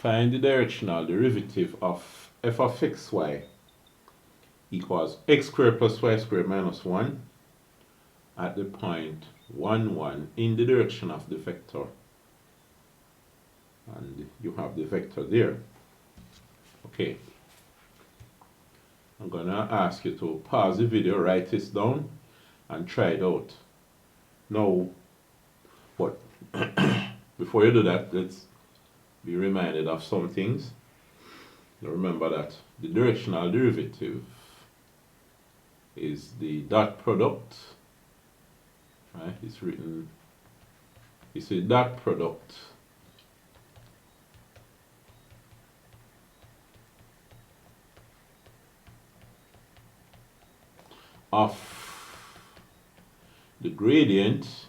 Find the directional derivative of f of xy equals x squared plus y squared minus 1 at the point 1, 1 in the direction of the vector. And you have the vector there. Okay. I'm going to ask you to pause the video, write this down, and try it out. Now, but before you do that, let's be reminded of some things. Now remember that the directional derivative is the dot product, right? It's a dot product of the gradient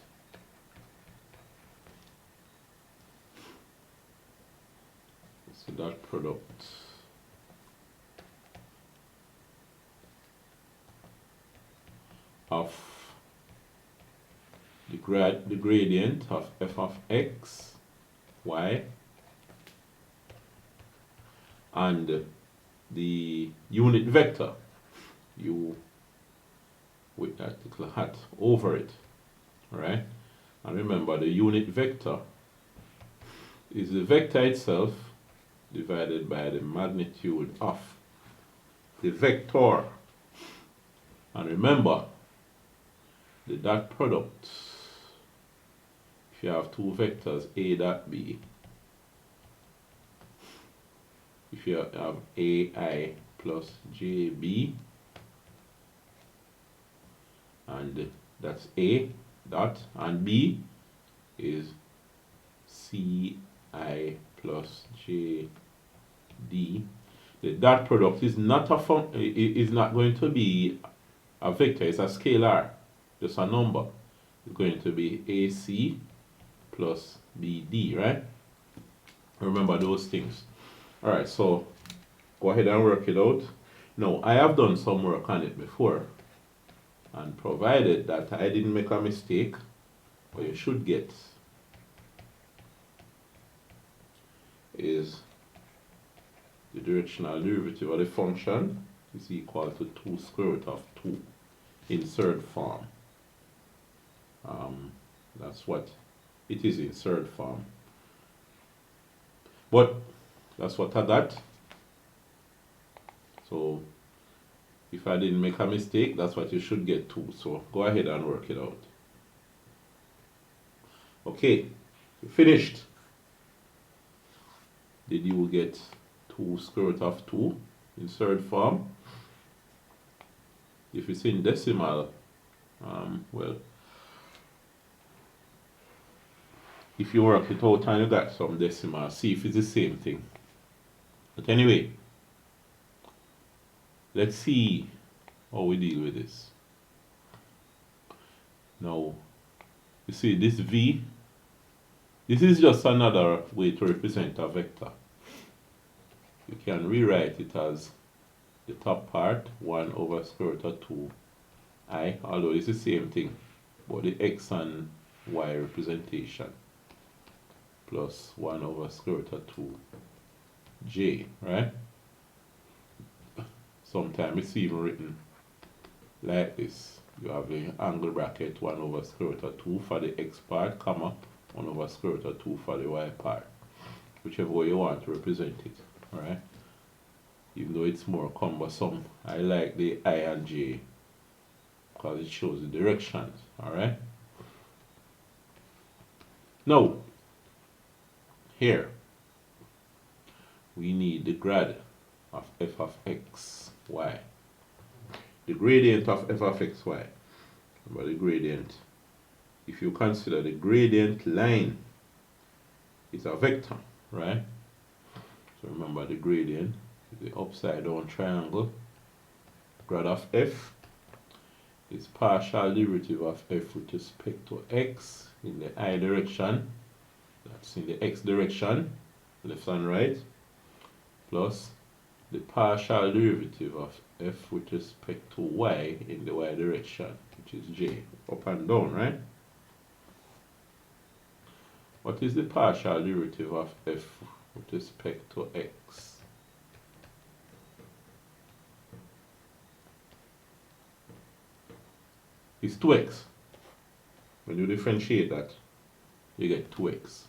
dot product of the gradient of f of x, y, and the unit vector u with that little hat over it. Alright? And remember, the unit vector is the vector itself divided by the magnitude of the vector. And remember, the dot product, if you have two vectors a dot b, if you have ai plus jb, and that's a dot, and b is ci plus jd, the dot product is not is not going to be a vector, it's a scalar, just a number. It's going to be ac plus bd, right? Remember those things. Alright, so go ahead and work it out. Now, I have done some work on it before, and provided that I didn't make a mistake, what you should get is the directional derivative of the function is equal to 2 square root of 2 in third form. That's what it is in third form. But that's what I got. So if I didn't make a mistake, that's what you should get too. So go ahead and work it out. Okay, finished. Did you get 2 square root of 2 in third form? If it's in decimal, well, if you work it out and you got some decimal, see if it's the same thing. But anyway, let's see how we deal with this. Now, you see this v, this is just another way to represent a vector. You can rewrite it as the top part 1 over square root of 2i, although it's the same thing, but the x and y representation, plus 1 over square root of 2j, right? Sometimes it's even written like this. You have the angle bracket 1 over square root of 2 for the x part, comma 1 over square root of 2 for the y part, whichever way you want to represent it. Alright, even though it's more cumbersome, I like the I and J because it shows the directions. Alright, now here we need the grad of f of x, y, the gradient of f of x, y. Remember the gradient, if you consider the gradient line is a vector, right? So remember the gradient is the upside down triangle. Grad of f is partial derivative of f with respect to x in the I direction, that's in the x direction, left and right, plus the partial derivative of f with respect to y in the y direction, which is j, up and down, right? What is the partial derivative of f with respect to x. Is 2x. When you differentiate that, you get 2x.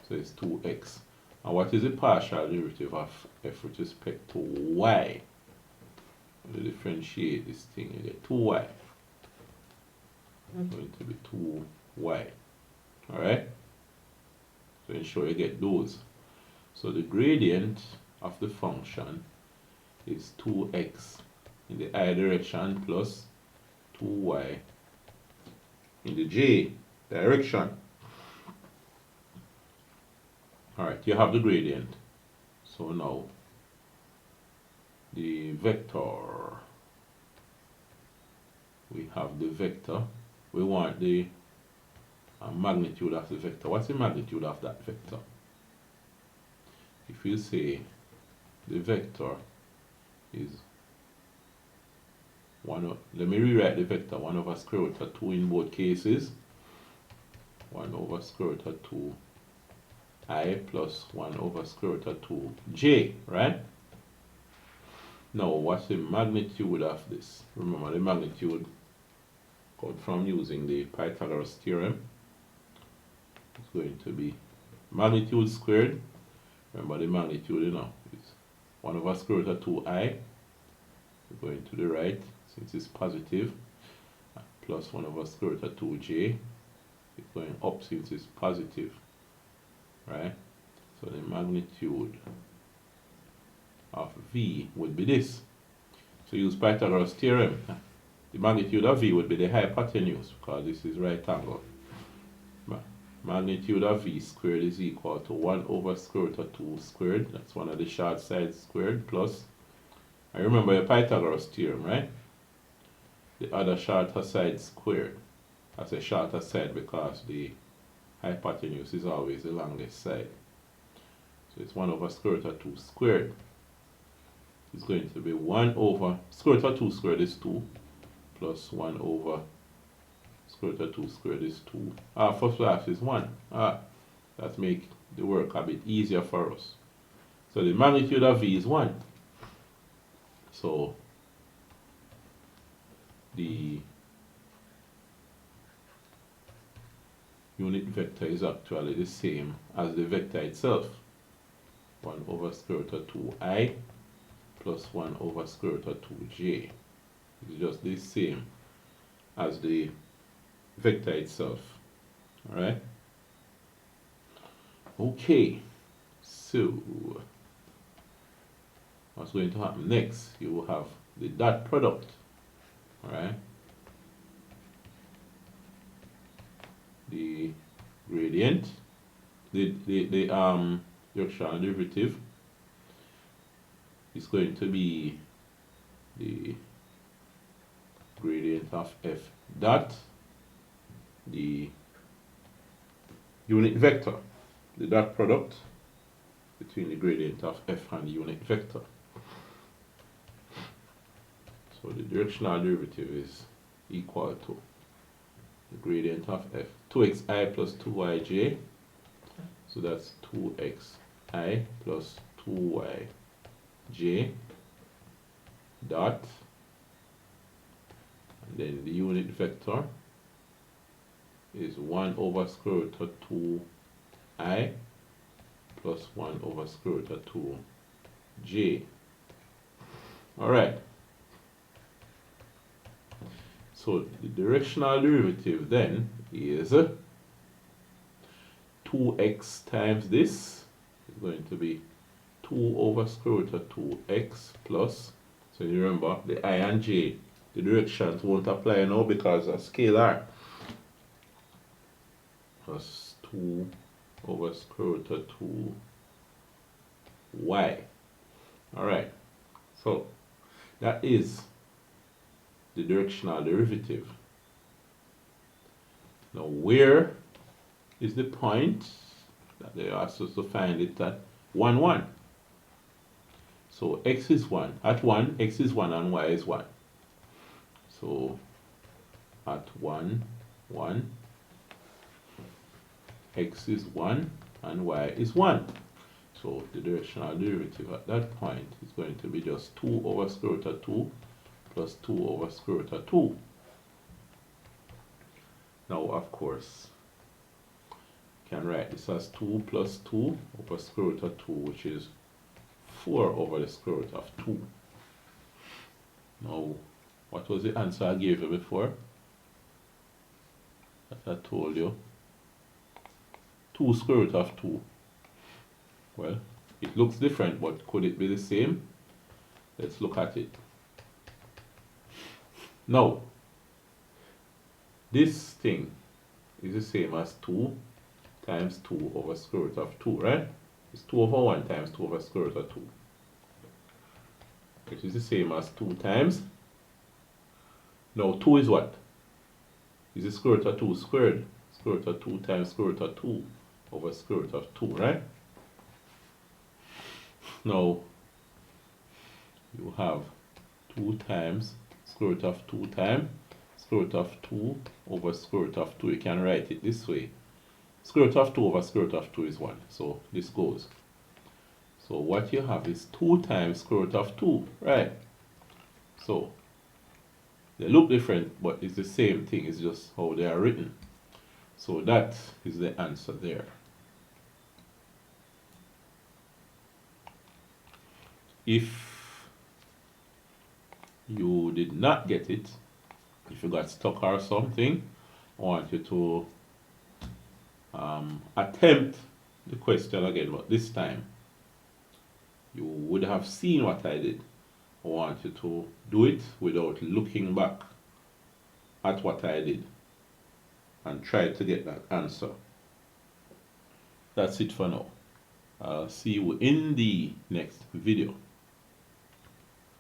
So it's 2x. And what is the partial derivative of f with respect to y? When you differentiate this thing, you get 2y. It's going to be 2y. Alright? So ensure you get those. So the gradient of the function is 2x in the I direction plus 2y in the j direction. Alright, you have the gradient. So now the vector. We have the vector. We want the magnitude of the vector. What's the magnitude of that vector? If you say the vector is let me rewrite the vector 1 over square root of 2 in both cases. 1 over square root of 2 I plus 1 over square root of 2 j, right? Now, what's the magnitude of this? Remember, the magnitude comes from using the Pythagoras theorem. It's going to be magnitude squared. Remember, the magnitude, is 1 over square root of 2i. Going to the right, since it's positive, plus 1 over square root of 2j. It's going up since it's positive, right? So the magnitude of v would be this. So use Pythagoras theorem. The magnitude of v would be the hypotenuse, because this is right angle. Magnitude of v squared is equal to 1 over square root of 2 squared. That's one of the short sides squared, plus, I remember your Pythagoras theorem, right? The other shorter side squared. I say shorter side because the hypotenuse is always the longest side. So it's 1 over square root of 2 squared. It's going to be 1 over square root of 2 squared is 2, plus 1 over square root of 2 squared is 2. First half is 1. That makes the work a bit easier for us. So the magnitude of v is 1. So the unit vector is actually the same as the vector itself. 1 over square root of 2i plus 1 over square root of 2j. It's just the same as the vector itself. Alright? Okay. So what's going to happen next? You will have the dot product. Alright? The gradient, the directional derivative is going to be the gradient of f dot the unit vector, the dot product between the gradient of f and the unit vector. So the directional derivative is equal to the gradient of f, 2xi plus 2yj. So that's 2xi plus 2yj dot, and then the unit vector is 1 over square root of 2i plus 1 over square root of 2j. Alright. So the directional derivative then is 2x times this is going to be 2 over square root of 2x plus, so you remember the I and j, the directions won't apply now because of scalar, plus 2 over square root of 2y. Alright, so that is the directional derivative. Now where is the point that they asked us to find it at? 1, 1. So x is 1. At 1, x is 1 and y is 1. So at 1, 1, x is 1 and y is 1. So the directional derivative at that point is going to be just 2 over square root of 2 plus 2 over square root of 2. Now, of course, you can write this as 2 plus 2 over square root of 2, which is 4 over the square root of 2. Now, what was the answer I gave you before? As I told you, 2 square root of 2. Well, it looks different, but could it be the same? Let's look at it. Now, this thing is the same as 2 times 2 over square root of 2, right? It's 2 over 1 times 2 over square root of 2. Which is the same as 2 times. Now, 2 is what? Is the square root of 2 squared? Square root of 2 times square root of 2 over square root of 2, right? Now, you have 2 times square root of 2 times square root of 2 over square root of 2. You can write it this way. Square root of 2 over square root of 2 is 1. So this goes. So what you have is 2 times square root of 2, right? So they look different, but it's the same thing. It's just how they are written. So that is the answer there. If you did not get it, if you got stuck or something, I want you to attempt the question again, but this time you would have seen what I did. I want you to do it without looking back at what I did and try to get that answer. That's it for now. I'll see you in the next video.